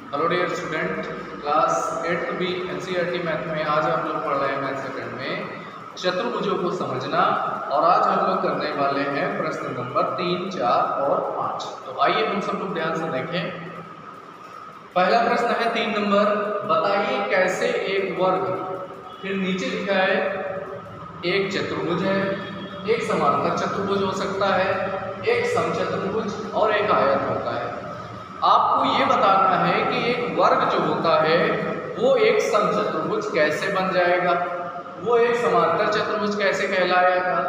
Hello dear student, class 8 B NCERT math में आज हम लोग पढ़ रहे हैं मैथ सेकंड में चतुर्भुजों को समझना। और आज हम लोग करने वाले हैं प्रश्न नंबर 3, 4 और 5। तो आइए हम सब लोग ध्यान से देखें। पहला प्रश्न है 3 नंबर, बताइए कैसे एक वर्ग, फिर नीचे लिखा है एक चतुर्भुज है, एक समांतर चतुर्भुज हो सकता है, एक समचतुर्भुज और एक आयत होता है। आपको ये बताना है कि एक वर्ग जो होता है वो एक समचतुर्भुज कैसे बन जाएगा, वो एक समांतर चतुर्भुज कैसे कहलाएगा,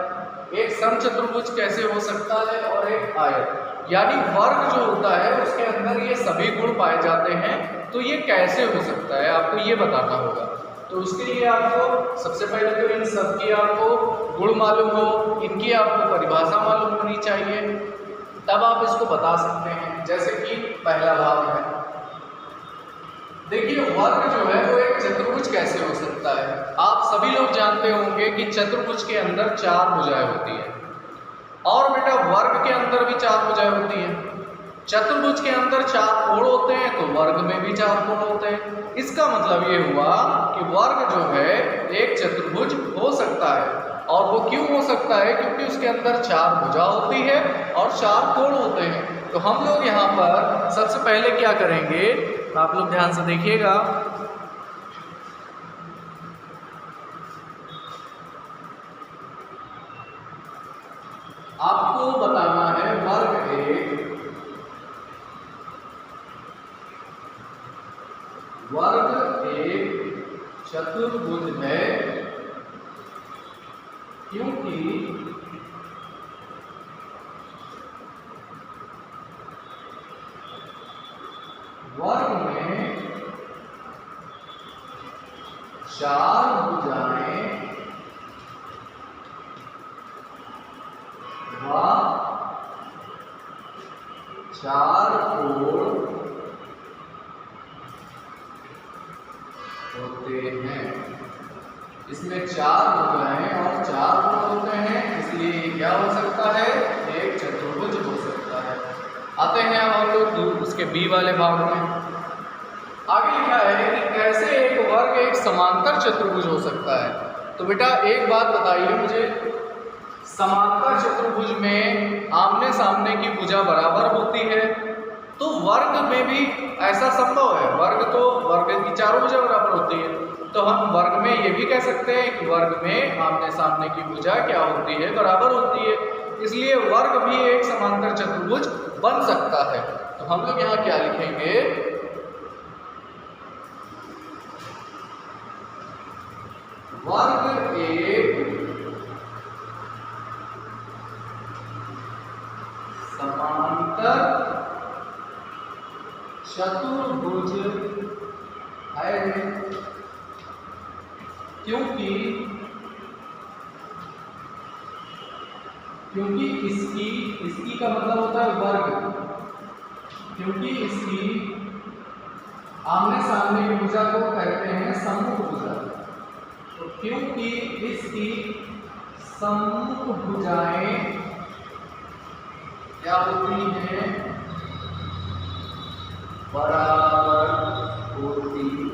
एक समचतुर्भुज कैसे हो सकता है और एक आयत। यानी वर्ग जो होता है उसके अंदर ये सभी गुण पाए जाते हैं, तो ये कैसे हो सकता है आपको ये बताना होगा। तो उसके लिए आपको सबसे पहले तो इन सब की आपको गुण मालूम हो, इनकी आपको परिभाषा मालूम होनी चाहिए, तब आप इसको बता सकते हैं। जैसे कि पहला भाग है, देखिए वर्ग जो है वो एक चतुर्भुज कैसे हो सकता है। आप सभी लोग जानते होंगे कि चतुर्भुज के अंदर 4 भुजाएं होती है, और बेटा वर्ग के अंदर भी 4 भुजाएं होती हैं। चतुर्भुज के अंदर 4 कोण होते हैं तो वर्ग में भी 4 कोण होते हैं। इसका मतलब ये हुआ कि वर्ग जो है एक चतुर्भुज हो सकता है। और वो क्यों हो सकता है? क्योंकि उसके अंदर 4 भुजा होती है और 4 कोण होते हैं। तो हम लोग यहाँ पर सबसे पहले क्या करेंगे, आप लोग ध्यान से देखिएगा। आपको बताना है वर्ग एक चतुर्भुज है क्योंकि वर्ग में 4 भुजाएं व 4 कोण होते हैं। इसमें 4 भुजाएं और 4 कोण होते हैं, इसलिए क्या हो सकता है? एक चतुर्भुज हो सकता है। आते हैं अब हम लोग उसके बी वाले भाग में। आगे लिखा है कि कैसे एक वर्ग एक समांतर चतुर्भुज हो सकता है। तो बेटा एक बात बताइए मुझे, समांतर चतुर्भुज में आमने सामने की भुजा बराबर होती है, तो वर्ग में भी ऐसा संभव है। वर्ग की 4 भुजा बराबर होती है, तो हम वर्ग में ये भी कह सकते हैं कि वर्ग में आमने सामने की भुजा क्या होती है? बराबर होती है। इसलिए वर्ग भी एक समांतर चतुर्भुज बन सकता है। तो हम लोग यहाँ क्या लिखेंगे? वर्ग एक समांतर चतुर्भुज है क्योंकि इसकी का मतलब होता है वर्ग, क्योंकि इसकी आमने सामने की भुजा को कहते हैं सम्मुख भुजा। तो क्योंकि इसकी सम्मुख भुजाएं क्या होती हैं? बराबर होती है।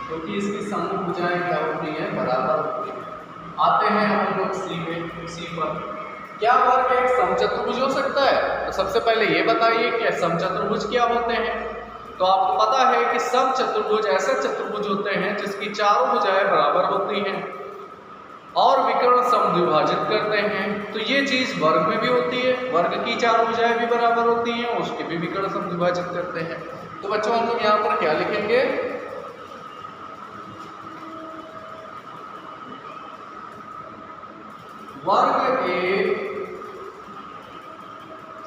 क्योंकि इसकी सम्मुख भुजाएं क्या होती हैं? बराबर होती है। आते हैं हम लोग सी पर। क्या वर्ग एक समचतुर्भुज हो सकता है? तो सबसे पहले ये बताइए कि समचतुर्भुज क्या होते हैं। तो आपको पता है कि समचतुर्भुज ऐसे चतुर्भुज होते हैं जिसकी 4 भुजाएं बराबर होती हैं और विकर्ण समद्विभाजित करते हैं। तो ये चीज वर्ग में भी होती है, वर्ग की 4 भुजाएं भी बराबर होती हैं, उसके भी विकर्ण समद्विभाजित करते हैं। तो बच्चों हम लोग यहाँ पर क्या लिखेंगे? वर्ग एक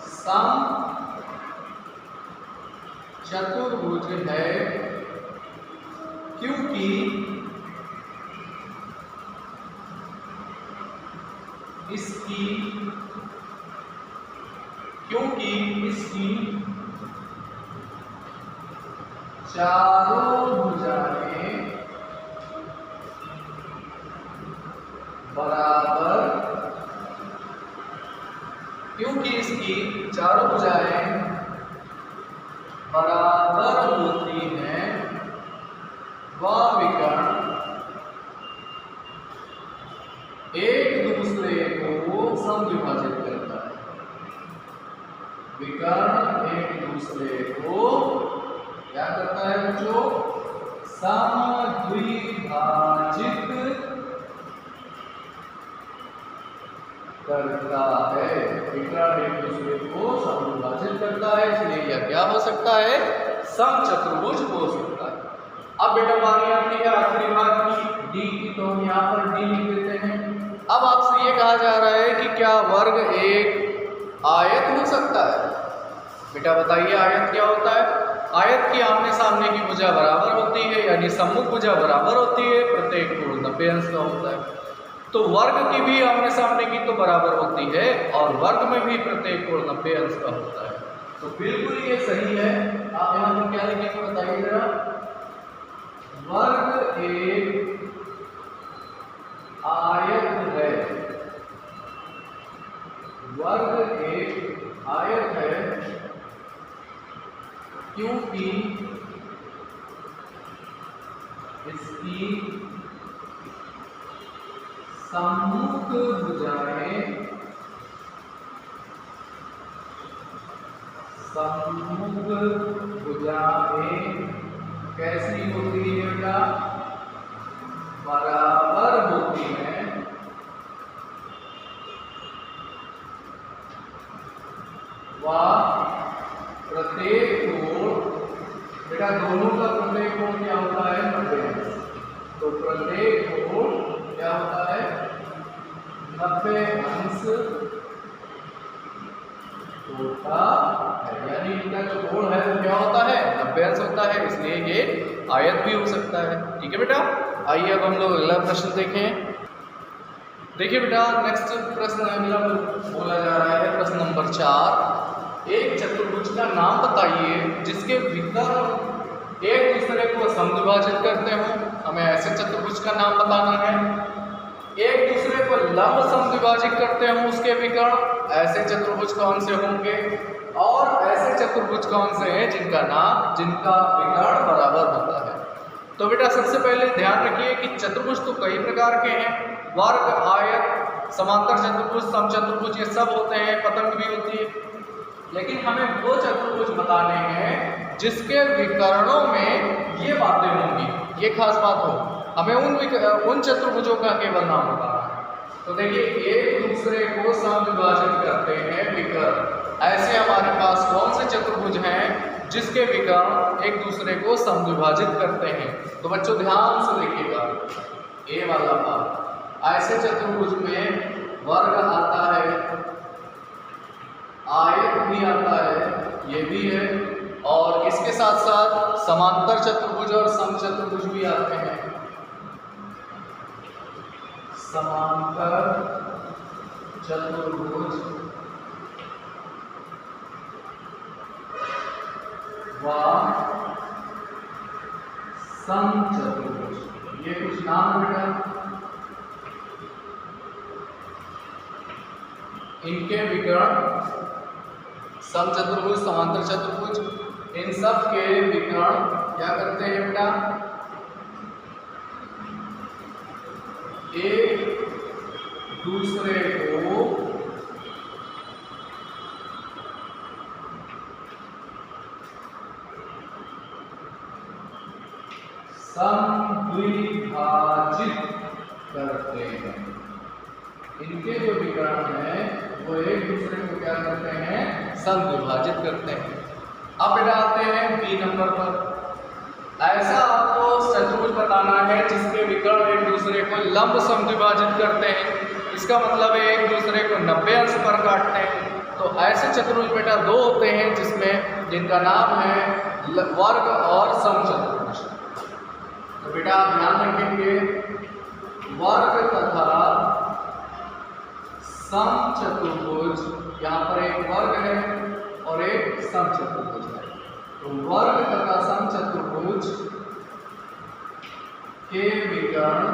समचतुर्भुज है क्योंकि इसकी 4 भुजाएं बराबर, क्योंकि इसकी चारों भुजाएं बराबर वह विकर्ण एक दूसरे को समद्विभाजित करता है। विकर्ण एक दूसरे को क्या करता है बच्चों? समद्विभाजित करता है। विकर्ण एक दूसरे को समद्विभाजित करता है, इसलिए यह क्या हो सकता है? समचतुर्भुज हो सकता है। अब बेटा बारी आती है आखिरी बात की, डी की, तो हम यहाँ पर डी लिख देते हैं। अब आपसे ये कहा जा रहा है कि क्या वर्ग एक आयत हो सकता है? बेटा बताइए आयत क्या होता है? आयत की आमने सामने की भुजा बराबर होती है, यानी सम्मुख भुजा बराबर होती है, प्रत्येक कोण 90 अंश का होता है। तो वर्ग की भी आमने सामने की तो बराबर होती है और वर्ग में भी प्रत्येक कोण 90 अंश का होता है। तो बिल्कुल ये सही है। आप यहाँ पर क्या लिखेंगे बताइए जरा? वर्ग एक आयत है। वर्ग एक आयत है क्योंकि इसकी सम्मुख भुजाएं कैसी होती है बेटा? बराबर होती है। प्रत्येक कोण, बेटा दोनों का प्रत्येक कोण क्या होता है? 90 अंश। तो प्रत्येक कोण क्या होता है? 90 अंश होता है, यानी इनका जो कोण है वो क्या होता है? 90 अंश होता है, इसलिए ये आयत भी हो सकता है। ठीक है बेटा, आइए अब हम लोग अगला प्रश्न देखें। देखिए बेटा नेक्स्ट प्रश्न अगला बोला जा रहा है प्रश्न नंबर 4। एक चतुर्भुज का नाम बताइए जिसके विकर्ण एक दूसरे को समद्विभाजित करते हो। हमें ऐसे चतुर्भुज का नाम बताना है। एक दूसरे को लंब समद्विभाजित करते हो, उसके विकर्ण ऐसे चतुर्भुज कौन से होंगे? और ऐसे चतुर्भुज कौन से हैं जिनका विकर्ण बराबर होता है? तो बेटा सबसे पहले ध्यान रखिए कि चतुर्भुज तो कई प्रकार के हैं। वर्ग, आयत, समांतर चतुर्भुज, समचतुर्भुज ये सब होते हैं, पतंग भी होती है। लेकिन हमें वो चतुर्भुज बताने हैं जिसके विकर्णों में ये बातें होंगी, ये खास बात हो। हमें उन चतुर्भुजों का केवल नाम बताना है। तो देखिए एक दूसरे को समद्विभाजित करते हैं विकर्ण। ऐसे हमारे पास कौन से चतुर्भुज हैं जिसके विकर्ण एक दूसरे को समद्विभाजित करते हैं? तो बच्चों ध्यान से देखिएगा, ए वाला भाग। ऐसे चतुर्भुज में वर्ग आता है, आयत भी आता है, ये भी है, और इसके साथ साथ समांतर चतुर्भुज और समचतुर्भुज भी आते हैं। समांतर चतुर्भुज व समचतुर्भुज, ये कुछ नाम बेटा। इनके विकर्ण समचतुर्भुज, समांतर चतुर्भुज, इन सब के विकर्ण क्या करते हैं बेटा? एक दूसरे को समद्विभाजित करते हैं। इनके जो विकर्ण हैं वो एक दूसरे को क्या करते हैं? समद्विभाजित करते हैं। अब बेटा आते हैं बी नंबर पर। ऐसा आपको चतुर्भुज बताना है जिसके विकर्ण एक दूसरे को लंब समद्विभाजित करते हैं। इसका मतलब है एक दूसरे को 90 अंश पर काटते हैं। तो ऐसे चतुर्भुज बेटा दो होते हैं जिनका नाम है वर्ग और समचतुर्भुज। तो बेटा आप ध्यान रखेंगे, वर्ग तथा समचतुर्भुज, यहाँ पर एक वर्ग है और एक समचतुर्भुज है। तो वर्ग तथा समचतुर्भुज के विकर्ण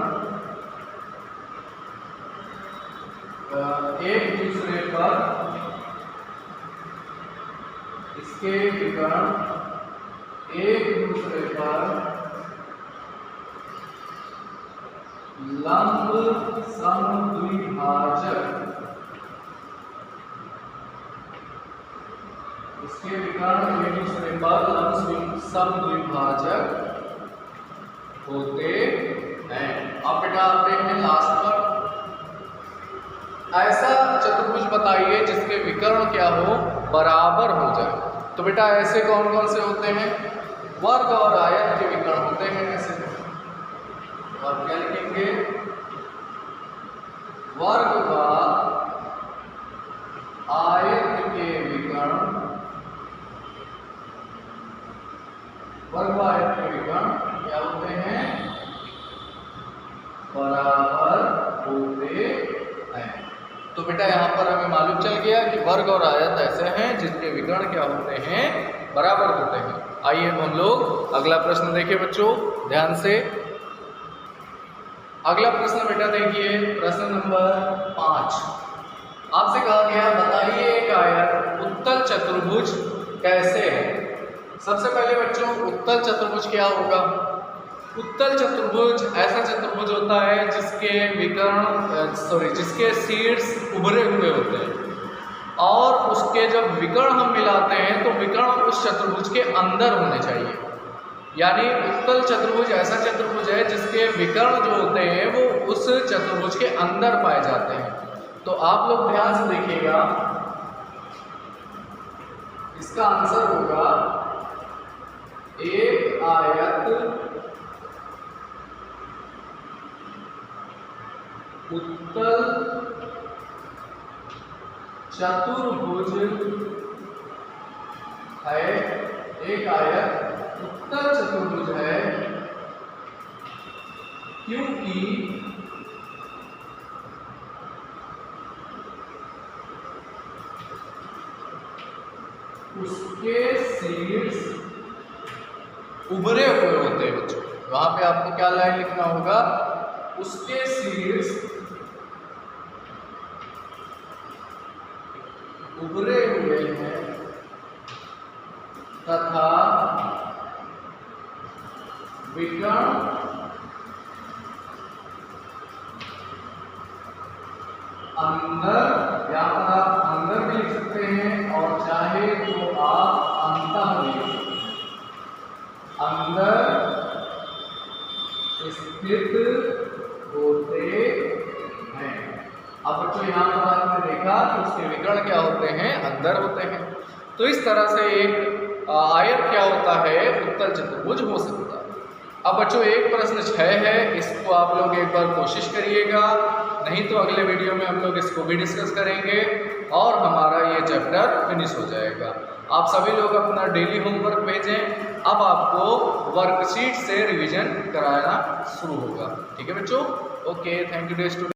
एक दूसरे पर, इसके विकर्ण एक दूसरे पर लंब समद्विभाजक, इसके विकर्ण के दूसरे पद लंब समद्विभाजक होते हैं। अब बेटा आते हैं लास्ट पर, ऐसा चतुर्भुज बताइए जिसके विकर्ण क्या हो, बराबर हो जाए। तो बेटा ऐसे कौन कौन से होते हैं, वर्ग और आयत के विकर्ण होते हैं ऐसे। और क्या लिखेंगे, वर्ग व आयत के विकर्ण, वर्ग व आयत के विकर्ण क्या होते हैं, बराबर होते हैं। तो बेटा यहाँ पर हमें मालूम चल गया कि वर्ग और आयत ऐसे हैं जिसके विकर्ण क्या होते हैं, बराबर होते हैं। आइए अब हम लोग अगला प्रश्न देखिए बच्चों ध्यान से। अगला प्रश्न बेटा देखिए, प्रश्न नंबर 5। आपसे कहा गया बताइए एक आयत उत्तल चतुर्भुज कैसे है। सबसे पहले बच्चों उत्तल चतुर्भुज क्या होगा, उत्तल चतुर्भुज ऐसा चतुर्भुज होता है जिसके विकर्ण जिसके शीर्ष उभरे हुए होते हैं और उसके जब विकर्ण हम मिलाते हैं तो विकर्ण उस चतुर्भुज के अंदर होने चाहिए। यानी उत्तल चतुर्भुज ऐसा चतुर्भुज है जिसके विकर्ण जो होते हैं वो उस चतुर्भुज के अंदर पाए जाते हैं। तो आप लोग ध्यान से देखिएगा, इसका आंसर होगा एक आयत उत्तल चतुर्भुज है, एक आयत उत्तल चतुर्भुज है क्योंकि उसके शीर्ष उभरे हुए होते हैं बच्चों। वहां पे आपको क्या लाइन लिखना होगा, उसके शीर्ष उभरे हुए हैं तथा विकर्ण अंदर, यहाँ पर आप अंदर भी लिख सकते हैं और चाहे तो आप अंतः भी लिख सकते हैं, अंदर स्थित होते हैं। अब बच्चों यहाँ पर आपने देखा कि उसके विकर्ण क्या होते हैं, अंदर होते हैं। तो इस तरह से एक आयत क्या होता है, उत्तल चतुर्भुज हो सकता है। अब बच्चों एक प्रश्न 6 है, इसको आप लोग एक बार कोशिश करिएगा, नहीं तो अगले वीडियो में हम लोग इसको भी डिस्कस करेंगे और हमारा ये चैप्टर फिनिश हो जाएगा। आप सभी लोग अपना डेली होमवर्क भेजें, अब आपको वर्कशीट से रिवीजन कराना शुरू होगा। ठीक है बच्चों, okay, thank you day student.